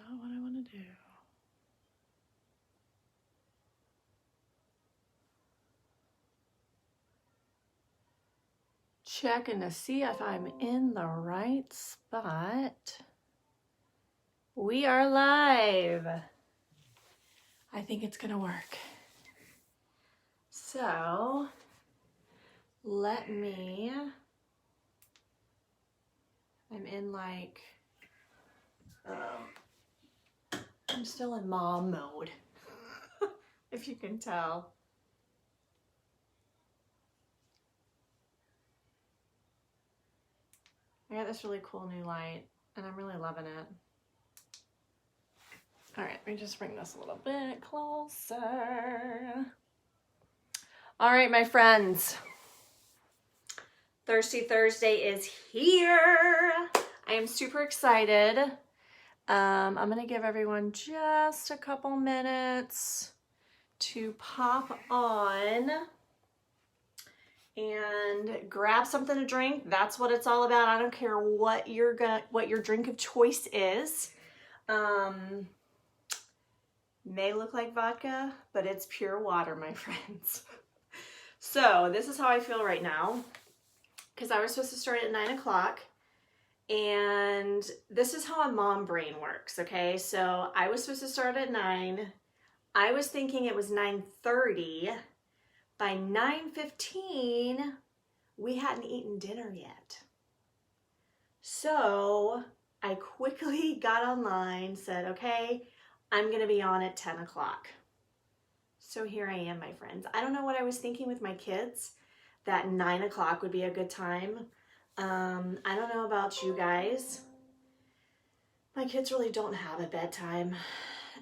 not what I want to do. Checking to see if I'm in the right spot. We are live. I think it's gonna work. So let me, I'm in like, I'm still in mom mode, if you can tell. I got this really cool new light and I'm really loving it. All right, let me just bring this a little bit closer. All right, my friends. Thirsty Thursday is here. I am super excited. I'm gonna give everyone just a couple minutes to pop on and grab something to drink. That's what it's all about. I don't care what your drink of choice is. May look like vodka, but it's pure water, my friends. So this is how I feel right now, because I was supposed to start at 9 o'clock, and this is how a mom brain works, okay? So I was supposed to start at 9. I was thinking it was 9:30. By 9:15, we hadn't eaten dinner yet. So I quickly got online, said, okay, I'm gonna be on at 10 o'clock. So here I am, my friends. I don't know what I was thinking with my kids, that 9 o'clock would be a good time. I don't know about you guys. My kids really don't have a bedtime.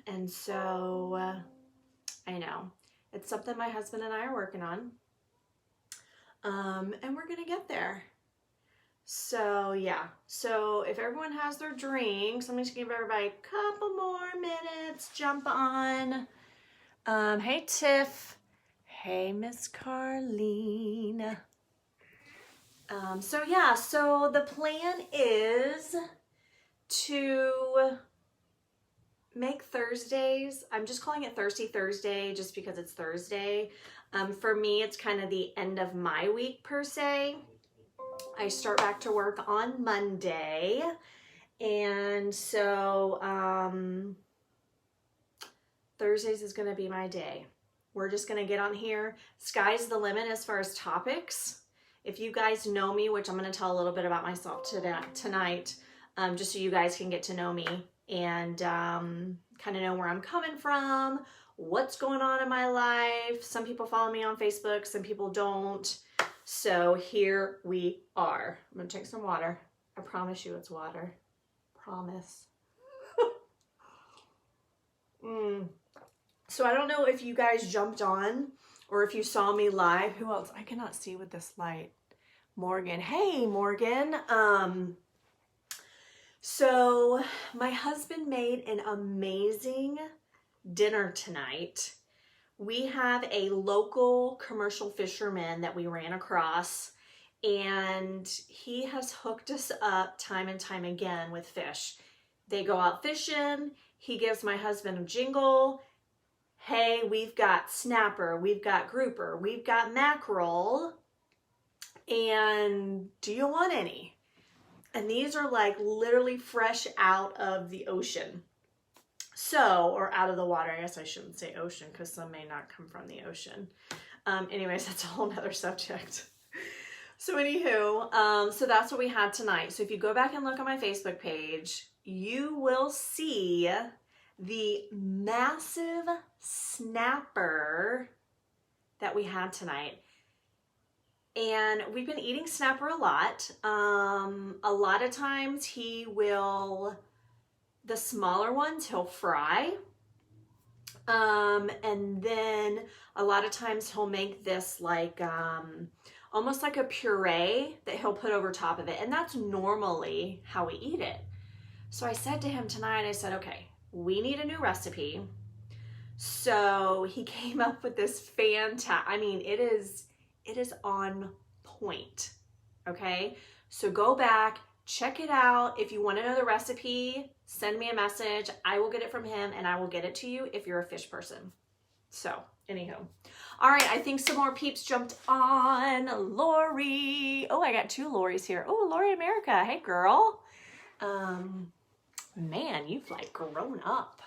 And so, I know. It's something my husband and I are working on. And we're gonna get there. So yeah, so if everyone has their drinks, I'm just gonna give everybody a couple more minutes, jump on. Hey Tiff, hey Miss Carlene. So yeah, so the plan is to make Thursdays, I'm just calling it Thirsty Thursday just because it's Thursday. For me, it's kind of the end of my week per se. I start back to work on Monday, and so Thursdays is going to be my day. We're just going to get on here. Sky's the limit as far as topics. If you guys know me, which I'm going to tell a little bit about myself tonight, just so you guys can get to know me and kind of know where I'm coming from, what's going on in my life. Some people follow me on Facebook, some people don't. So here we are. I'm gonna take some water. I promise you it's water. Promise. So I don't know if you guys jumped on or if you saw me live. Who else? I cannot see with this light. Morgan. Hey, Morgan. So my husband made an amazing dinner tonight. We have a local commercial fisherman that we ran across, and he has hooked us up time and time again with fish. They go out fishing. He gives my husband a jingle. Hey, we've got snapper, we've got grouper, we've got mackerel, and do you want any? And these are like literally fresh out of the ocean. So, or out of the water. I guess I shouldn't say ocean because some may not come from the ocean. Anyways, that's a whole nother subject. So anywho, so that's what we had tonight. So if you go back and look on my Facebook page, you will see the massive snapper that we had tonight. And we've been eating snapper a lot. A lot of times he will, the smaller ones he'll fry. And then a lot of times he'll make this like, almost like a puree that he'll put over top of it. And that's normally how we eat it. So I said to him tonight, I said, okay, we need a new recipe. So he came up with this fantastic, I mean, it is on point. Okay. So go back, check it out. If you want to know the recipe, send me a message. I will get it from him and I will get it to you if you're a fish person. So, anywho. All right, I think some more peeps jumped on. Lori. Oh, I got 2 Loris here. Oh, Lori America. Hey, girl. Man, you've like grown up.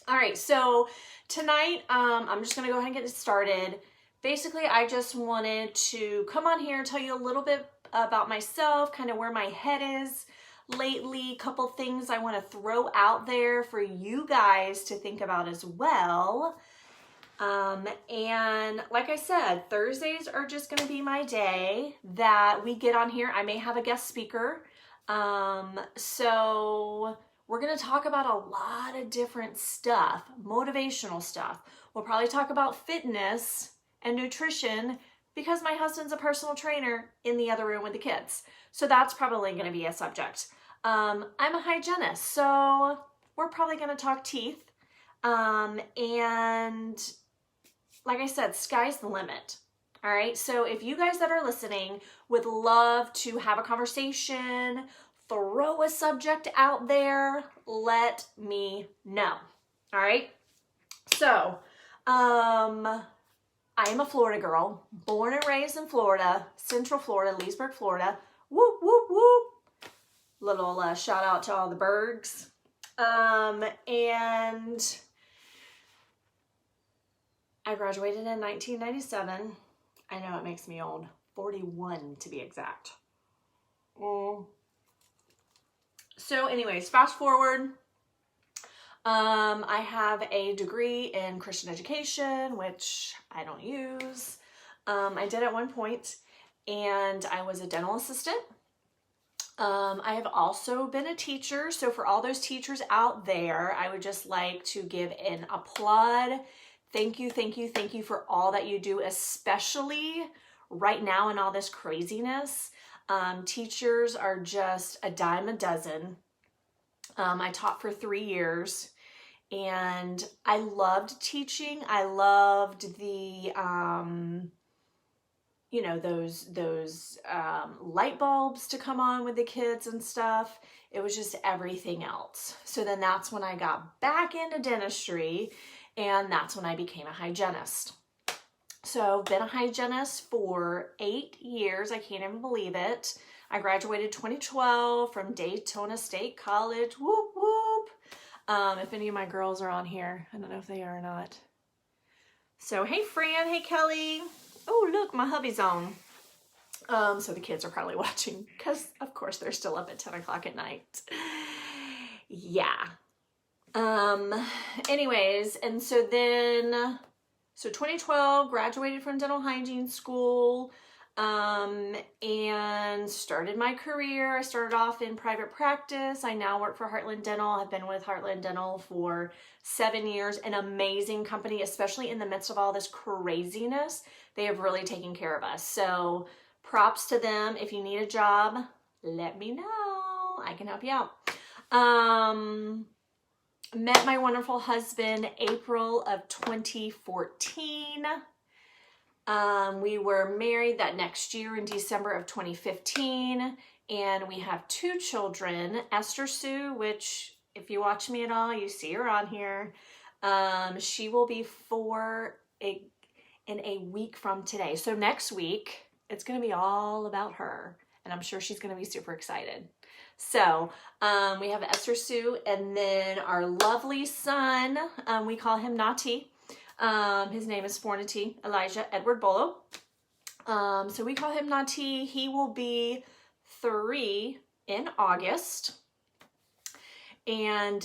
All right, so tonight, I'm just gonna go ahead and get it started. Basically, I just wanted to come on here and tell you a little bit about myself, kind of where my head is lately, a couple things I want to throw out there for you guys to think about as well. And like I said, Thursdays are just going to be my day that we get on here. I may have a guest speaker. So we're going to talk about a lot of different stuff, motivational stuff. We'll probably talk about fitness and nutrition because my husband's a personal trainer in the other room with the kids. So that's probably going to be a subject. I'm a hygienist, so we're probably going to talk teeth. And like I said, sky's the limit. All right. So if you guys that are listening would love to have a conversation, throw a subject out there, let me know. All right. So, I am a Florida girl, born and raised in Florida, Central Florida, Leesburg, Florida. Whoop, whoop, whoop. Little shout out to all the Bergs. And I graduated in 1997. I know it makes me old. 41 to be exact. So anyways, fast forward. I have a degree in Christian education, which I don't use. I did at one point, and I was a dental assistant. I have also been a teacher. So for all those teachers out there, I would just like to give an applaud. Thank you, thank you, thank you for all that you do, especially right now in all this craziness. Teachers are just a dime a dozen. I taught for 3 years and I loved teaching. I loved the, you know, those light bulbs to come on with the kids and stuff. It was just everything else. So then that's when I got back into dentistry, and that's when I became a hygienist. So I've been a hygienist for 8 years. I can't even believe it. I graduated 2012 from Daytona State College. Whoop, whoop. If any of my girls are on here, I don't know if they are or not. So, hey, Fran. Hey, Kelly. Oh, look, my hubby's on. So the kids are probably watching because, of course, they're still up at 10 o'clock at night. Yeah. Anyways, and so then, so 2012, graduated from dental hygiene school, and started my career. I started off in private practice. I now work for Heartland Dental. I've been with Heartland Dental for 7 years, an amazing company, especially in the midst of all this craziness. They have really taken care of us. So props to them. If you need a job, let me know. I can help you out. Met my wonderful husband April of 2014. We were married that next year in December of 2015, and we have 2 children. Esther Sue, which if you watch me at all, you see her on here. She will be 4 in a week from today. So next week, it's going to be all about her, and I'm sure she's going to be super excited. So we have Esther Sue, and then our lovely son, we call him Nati. His name is Fornity Elijah Edward Bolo. So we call him Nati. He will be 3 in August. And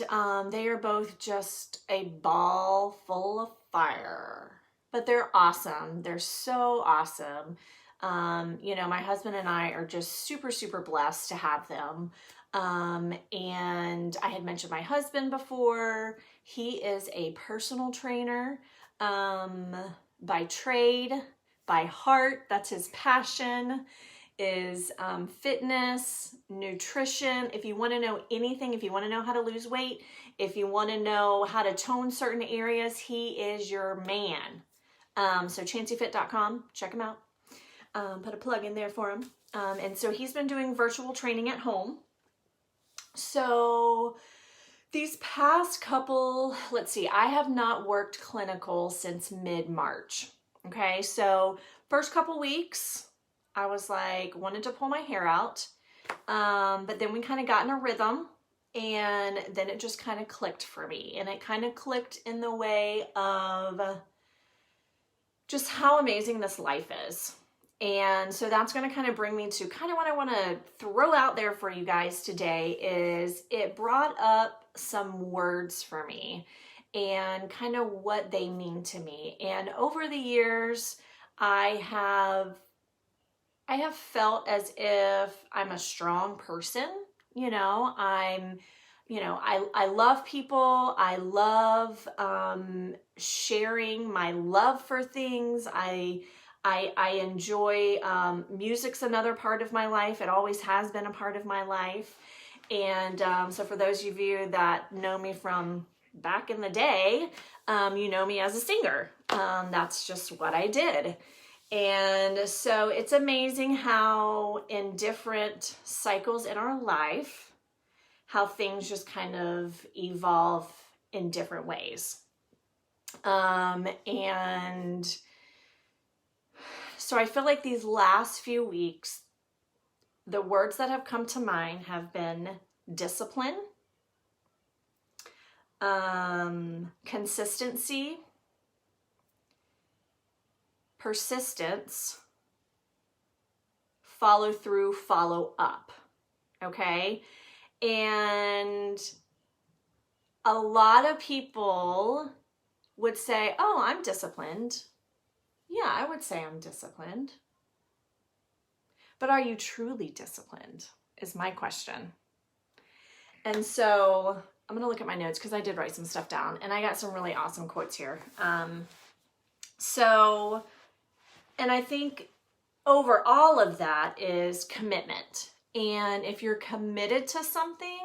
they are both just a ball full of fire. But they're awesome. They're so awesome. You know, my husband and I are just super, super blessed to have them. And I had mentioned my husband before. He is a personal trainer. By trade, by heart, that's his passion, is fitness, nutrition. If you want to know anything, if you want to know how to lose weight, if you want to know how to tone certain areas, he is your man. So chancyfit.com, check him out. Put a plug in there for him. And so he's been doing virtual training at home. So these past couple, let's see, I have not worked clinical since mid-March. Okay, so first couple weeks, I was like, wanted to pull my hair out. But then we kind of got in a rhythm, and then it just kind of clicked for me. And it kind of clicked in the way of just how amazing this life is. And so that's going to kind of bring me to kind of what I want to throw out there for you guys today is it brought up some words for me and kind of what they mean to me. And over the years, I have felt as if I'm a strong person. I love people. I love sharing my love for things. I enjoy music's another part of my life. It always has been a part of my life. And so for those of you that know me from back in the day, you know me as a singer. That's just what I did. And so it's amazing how in different cycles in our life, how things just kind of evolve in different ways. And so I feel like these last few weeks, the words that have come to mind have been discipline, consistency, persistence, follow through, follow up. Okay. And a lot of people would say, oh, I'm disciplined. Yeah, I would say I'm disciplined. But are you truly disciplined is my question. And so I'm going to look at my notes because I did write some stuff down and I got some really awesome quotes here. And I think over all of that is commitment. And if you're committed to something,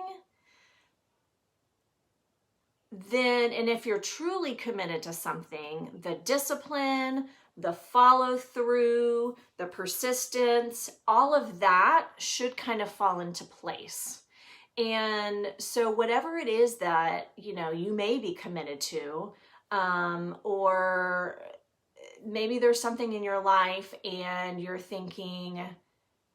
then, and if you're truly committed to something, the discipline, the follow through, the persistence, all of that should kind of fall into place. And so whatever it is that, you may be committed to, or maybe there's something in your life and you're thinking,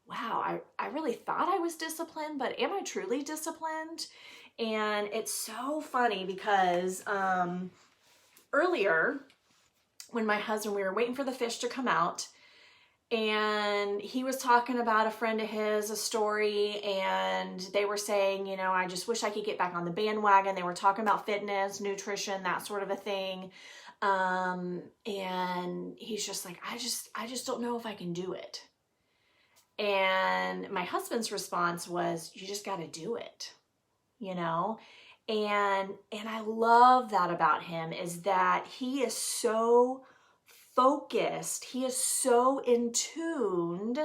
wow, I really thought I was disciplined, but am I truly disciplined? And it's so funny because earlier when my husband, we were waiting for the fish to come out, and he was talking about a friend of his, a story, and they were saying, I just wish I could get back on the bandwagon. They were talking about fitness, nutrition, that sort of a thing. And he's just like, I just don't know if I can do it. And my husband's response was, you just got to do it, and I love that about him is that he is so focused. He is so in tuned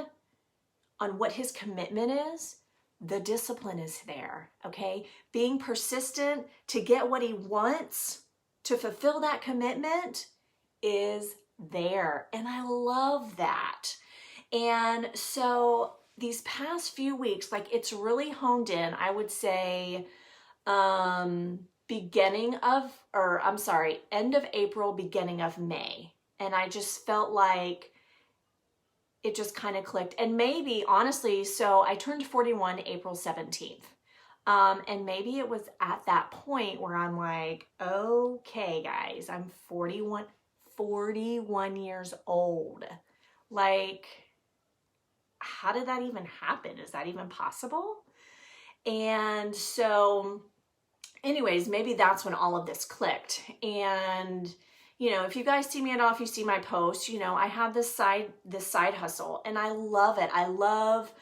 on what his commitment is. The discipline is there. Okay. Being persistent to get what he wants, to fulfill that commitment is there. And I love that. And so these past few weeks, like it's really honed in, I would say, end of April, beginning of May. And I just felt like it just kind of clicked. And maybe, honestly, so I turned 41 April 17th. And maybe it was at that point where I'm like, okay, guys, I'm 41 years old. Like, how did that even happen? Is that even possible? And so anyways, maybe that's when all of this clicked. And, if you guys see me at all, if you see my posts, I have this side hustle and I love it. I love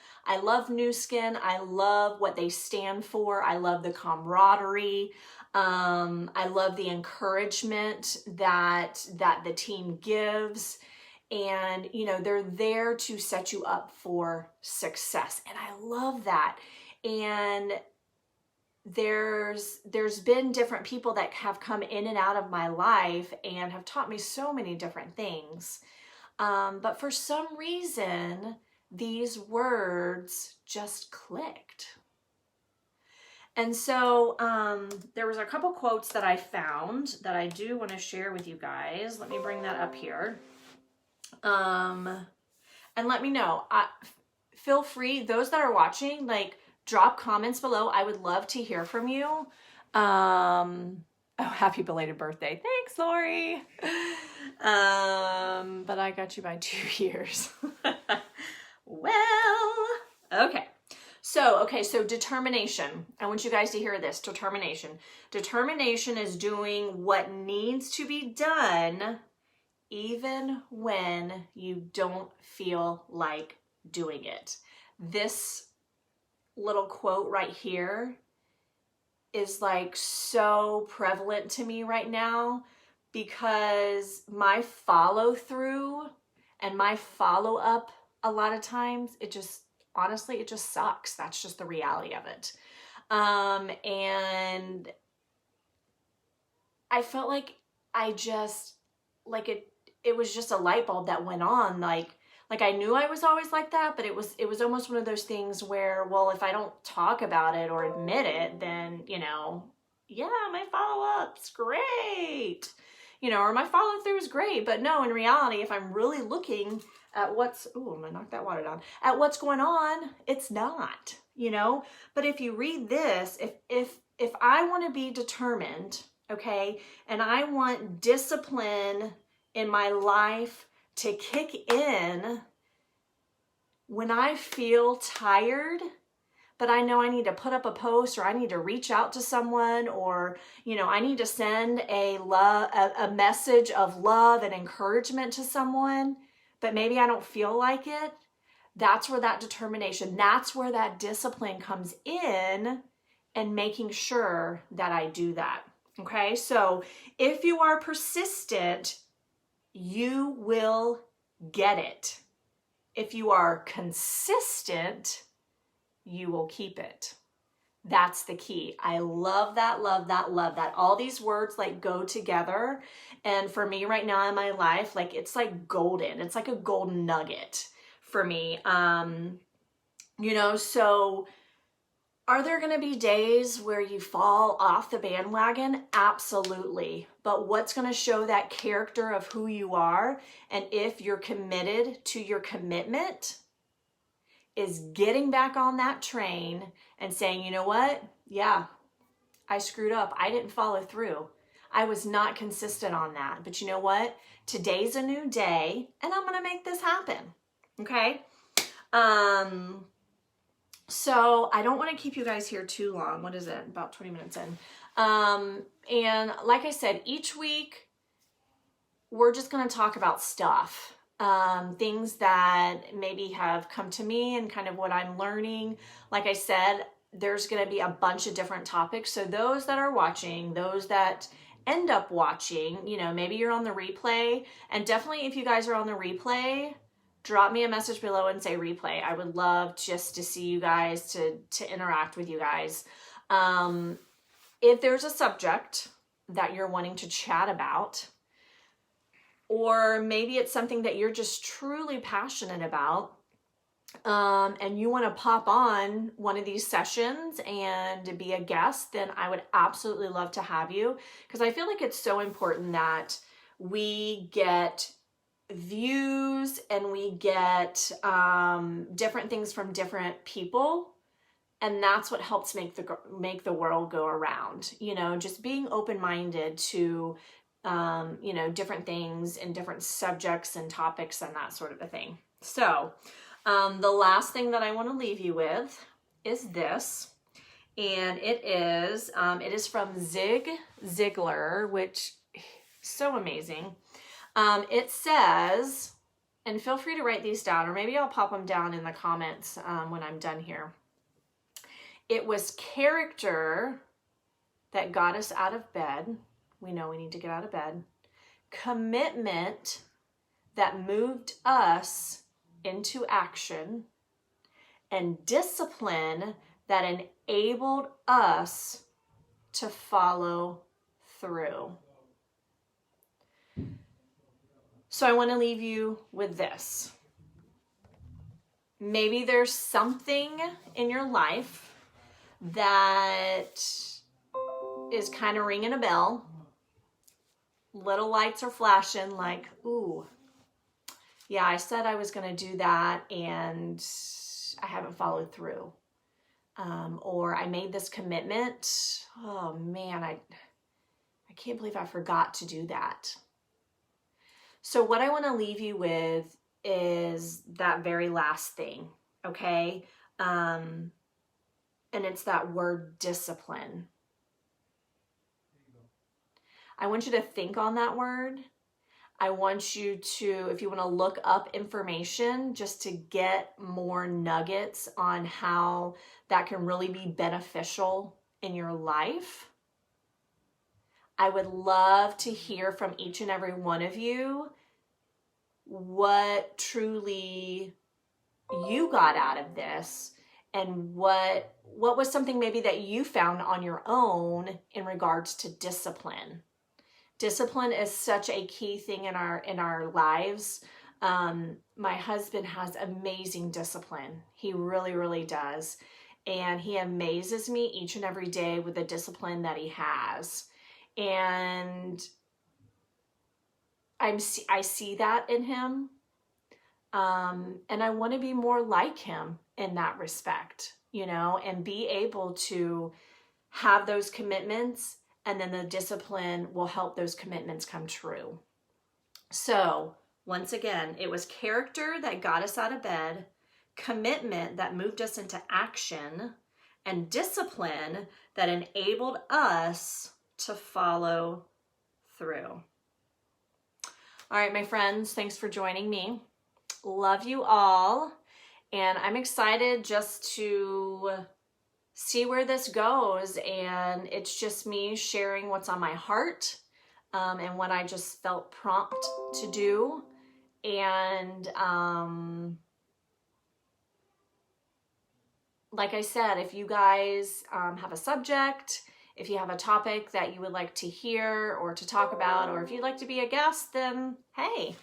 Nu Skin. I love what they stand for. I love the camaraderie. I love the encouragement that the team gives. And, they're there to set you up for success. And I love that. And there's been different people that have come in and out of my life and have taught me so many different things. But for some reason, these words just clicked. And so there was a couple quotes that I found that I do want to share with you guys. Let me bring that up here. And let me know. Feel free, those that are watching, like, drop comments below. I would love to hear from you. Oh, happy belated birthday. Thanks, Lori. But I got you by 2 years. Well, okay. So determination. I want you guys to hear this. Determination. Determination is doing what needs to be done even when you don't feel like doing it. This little quote right here is like so prevalent to me right now, because my follow through and my follow up a lot of times, honestly, it just sucks. That's just the reality of it. And I felt like it was just a light bulb that went on. Like I knew I was always like that, but it was almost one of those things where, well, if I don't talk about it or admit it, then, yeah, my follow-up's great, or my follow-through is great. But no, in reality, if I'm really looking at I'm gonna knock that water down, at what's going on, it's not, But if you read this, if I want to be determined, okay, and I want discipline in my life to kick in when I feel tired, but I know I need to put up a post, or I need to reach out to someone, or, I need to send a message of love and encouragement to someone, but maybe I don't feel like it. That's where that determination, that's where that discipline comes in, and making sure that I do that. Okay. So if you are persistent, you will get it. If you are consistent, you will keep it. That's the key. I love that, love that, love that. All these words like go together. And for me right now in my life, like it's like golden. It's like a golden nugget for me. So are there going to be days where you fall off the bandwagon? Absolutely. But what's going to show that character of who you are, and if you're committed to your commitment, is getting back on that train and saying, you know what? Yeah, I screwed up. I didn't follow through. I was not consistent on that. But you know what? Today's a new day, and I'm going to make this happen. Okay? So I don't want to keep you guys here too long. What is it? About 20 minutes in. And like I said, each week we're just going to talk about stuff, things that maybe have come to me and kind of what I'm learning. Like I said, there's going to be a bunch of different topics. So those that are watching, those that end up watching, maybe you're on the replay, and definitely if you guys are on the replay, drop me a message below and say replay. I would love just to see you guys, to interact with you guys. If there's a subject that you're wanting to chat about, or maybe it's something that you're just truly passionate about, and you want to pop on one of these sessions and be a guest, then I would absolutely love to have you, because I feel like it's so important that we get views and we get different things from different people, and that's what helps make the world go around. Just being open-minded to different things and different subjects and topics and that sort of a thing. So the last thing that I want to leave you with is this, and it is from Zig Ziglar, which is so amazing. It says, and feel free to write these down, or maybe I'll pop them down in the comments when I'm done here. It was character that got us out of bed. We know we need to get out of bed. Commitment that moved us into action. And discipline that enabled us to follow through. So I want to leave you with this. Maybe there's something in your life that is kind of ringing a bell. Little lights are flashing like, ooh, yeah, I said I was going to do that and I haven't followed through. Or I made this commitment. Oh man, I can't believe I forgot to do that. So what I want to leave you with is that very last thing, okay? And it's that word discipline. I want you to think on that word. I want you to, if you want to look up information just to get more nuggets on how that can really be beneficial in your life. I would love to hear from each and every one of you what truly you got out of this and what was something maybe that you found on your own in regards to discipline. Discipline is such a key thing in our lives. My husband has amazing discipline. He really, really does. And he amazes me each and every day with the discipline that he has. And I see that in him. And I want to be more like him in that respect, you know, and be able to have those commitments, and then the discipline will help those commitments come true. So once again, it was character that got us out of bed, commitment that moved us into action, and discipline that enabled us to follow through. All right, my friends, thanks for joining me. Love you all. And I'm excited just to see where this goes. And it's just me sharing what's on my heart and what I just felt prompt to do. And like I said, if you guys have a subject, if you have a topic that you would like to hear or to talk about, or if you'd like to be a guest, then hey,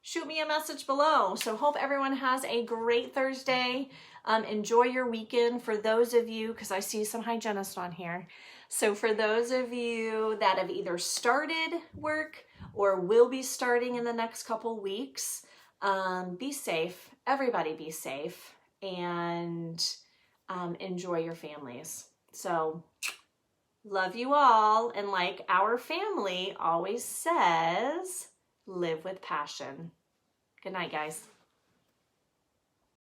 shoot me a message below. So hope everyone has a great Thursday. Enjoy your weekend for those of you, because I see some hygienists on here. So for those of you that have either started work or will be starting in the next couple weeks, be safe. Everybody be safe, and enjoy your families. So love you all. And like our family always says, live with passion. Good night, guys.